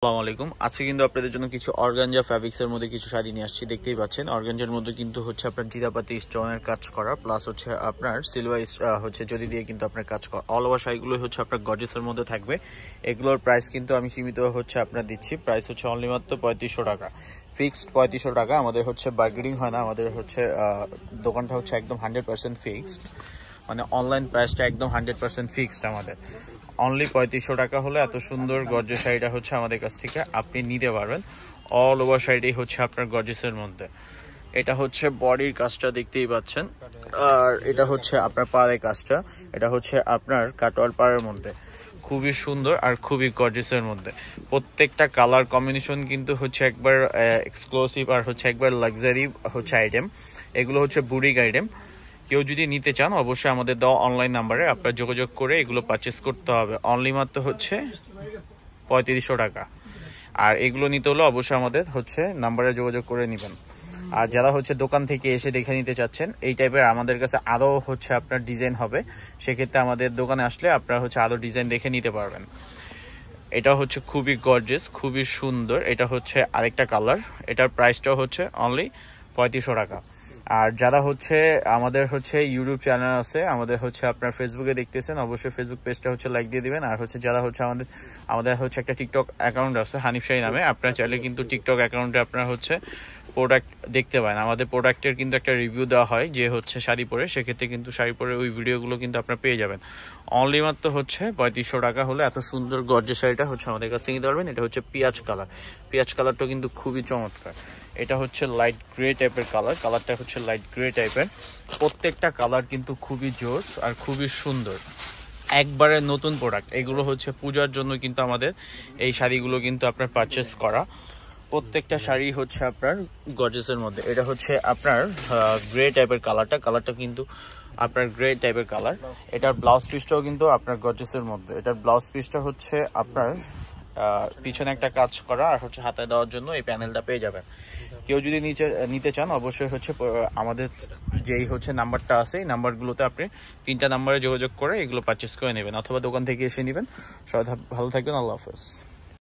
আসসালামু আলাইকুম। আজকে কিন্তু আপনাদের জন্য কিছু অর্গানজা ফ্যাব্রিক্সের মধ্যে কিছু শাড়ি নিয়ে আসছি। দেখতেই পাচ্ছেন অর্গানজার মধ্যে কিন্তু হচ্ছে আপনার জিরাপাতি স্টোনের কাজ করা, প্লাস হচ্ছে আপনার সিলভার হচ্ছে যদি দিয়ে কিন্তু আপনার কাজ করা। অল ওভার শাড়িগুলো হচ্ছে আপনার গর্জিয়াসের মধ্যে থাকবে। এগুলোর প্রাইস কিন্তু আমি সীমিত হচ্ছে আপনার দিচ্ছি। প্রাইস হচ্ছে অনলি মাত্র 3500 টাকা, ফিক্সড 3500 টাকা। আমাদের হচ্ছে বার্গেনিং হয় না, আমাদের হচ্ছে দোকানটা হচ্ছে একদম 100% ফিক্সড, মানে অনলাইন প্রাইসটা একদম 100% ফিক্সড আমাদের। অনলি 3500 টাকা হলে এত সুন্দর গর্জিয়াস শাড়িটা হচ্ছে আমাদের কাছ থেকে আপনি নিতে পারবেন। অল ওভার শাড়িটাই হচ্ছে আপনার গর্জিয়াসের মধ্যে। এটা হচ্ছে বডির কাজটা দেখতেই পাচ্ছেন, আর এটা হচ্ছে আপনার পাড়ের কাজটা। এটা হচ্ছে আপনার কাটোয়ার পাড়ের মধ্যে, খুবই সুন্দর আর খুবই গর্জিয়াসের মধ্যে। প্রত্যেকটা কালার কম্বিনেশন কিন্তু হচ্ছে একবার এক্সক্লুসিভ আর হচ্ছে একবার লাক্সারি হচ্ছে আইটেম। এগুলো হচ্ছে বুটিক আইটেম। কেউ যদি নিতে চান অবশ্যই আমাদের দেওয়া অনলাইন নাম্বারে আপনার যোগাযোগ করে এগুলো পারচেস করতে হবে। অনলি মাত্র হচ্ছে 3500 টাকা। আর এগুলো নিতে হলে অবশ্যই আমাদের হচ্ছে নাম্বারে যোগাযোগ করে নেবেন। আর যারা হচ্ছে দোকান থেকে এসে দেখে নিতে চাচ্ছেন এই টাইপের, আমাদের কাছে আরও হচ্ছে আপনার ডিজাইন হবে, সেক্ষেত্রে আমাদের দোকানে আসলে আপনারা হচ্ছে আরও ডিজাইন দেখে নিতে পারবেন। এটা হচ্ছে খুবই গর্জিয়াস, খুবই সুন্দর। এটা হচ্ছে আরেকটা কালার। এটার প্রাইসটাও হচ্ছে অনলি 3500 টাকা। আর যারা হচ্ছে আমাদের হচ্ছে ইউটিউব চ্যানেল আছে, আমাদের হচ্ছে আপনার ফেসবুকে দেখতেছেন, অবশ্যই ফেসবুক পেজটা হচ্ছে লাইক দিয়ে দিবেন। আর হচ্ছে যারা হচ্ছে আমাদের হচ্ছে একটা টিকটক অ্যাকাউন্ট আছে হানিফ শাহী নামে, আপনারা চাইলে কিন্তু টিকটক অ্যাকাউন্টে আপনারা হচ্ছে প্রোডাক্ট দেখতে পারেন। আমাদের প্রোডাক্টের কিন্তু একটা রিভিউ দেওয়া হয় যে হচ্ছে শাড়ি পরে, সেক্ষেত্রে কিন্তু শাড়ি পরে ওই ভিডিওগুলো কিন্তু আপনারা পেয়ে যাবেন। অনলি মাত্র হচ্ছে 3500 টাকা হলে এত সুন্দর গর্জিয়াস শাড়িটা হচ্ছে আমাদের কাছে নিতে পারবেন। এটা হচ্ছে পেঁয়াজ কালার। পেঁয়াজ কালারটা কিন্তু খুবই চমৎকার। এটা হচ্ছে লাইট গ্রে টাইপের কালার। কালারটা হচ্ছে লাইট গ্রে টাইপের। প্রত্যেকটা কালার কিন্তু খুবই জোস আর খুবই সুন্দর, একবারে নতুন প্রোডাক্ট। এগুলো হচ্ছে পূজার জন্য কিন্তু আমাদের এই শাড়িগুলো কিন্তু আপনার পারচেস করা। প্রত্যেকটা শাড়ি হচ্ছে আপনার গর্জিয়াসের মধ্যে। এটা হচ্ছে আপনার গ্রে টাইপের কালারটা কিন্তু আপনার গ্রে টাইপের কালার। এটার ব্লাউজ পিসটাও কিন্তু আপনার গর্জিয়াসের মধ্যে। এটার ব্লাউজ পিসটা হচ্ছে আপনার পিছনে একটা কাজ করা, আর হচ্ছে হাতায় দেওয়ার জন্য এই প্যানেলটা পেয়ে যাবেন। কেউ যদি নিতে চান অবশ্যই হচ্ছে আমাদের যেই হচ্ছে নাম্বারটা আছে এই নাম্বারগুলোতে আপনি 3টা নাম্বারে যোগাযোগ করে এগুলো পারচেস করে নেবেন, অথবা দোকান থেকে এসে নেবেন। সবাই ভালো থাকবেন। আল্লাহ হাফেজ।